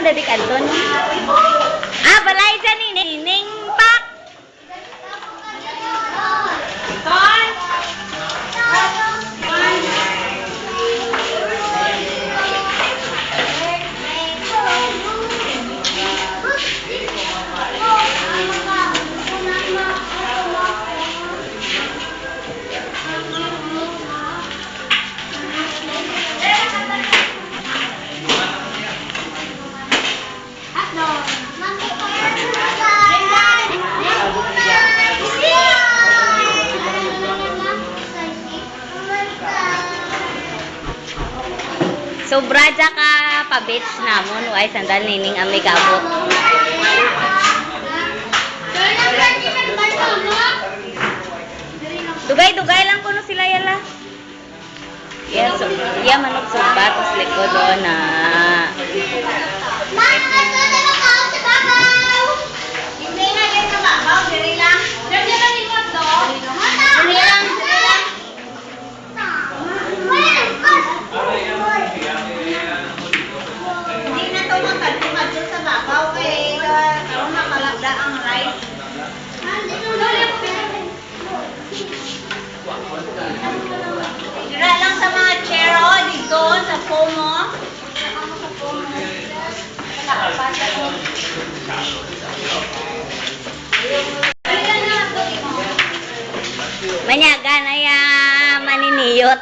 na dadi kanton. Ah, balay dyan ni Ning Pak. Sobra dya ka pa-beach namon. Uy, sandal nining ami kabot. Dugay-dugay lang kuno sila yala. Yes, so, iya manok sumbat sa likod do na. Hindi nga yan sa babaw, diri lang. Diri lang ikot do. Diri lang. Hindi na to magkadyo sa babaw kay karon makalagda ang rice. Dira lang sa mga chero dito sa Pomo. Manyaga na ya maniniyot.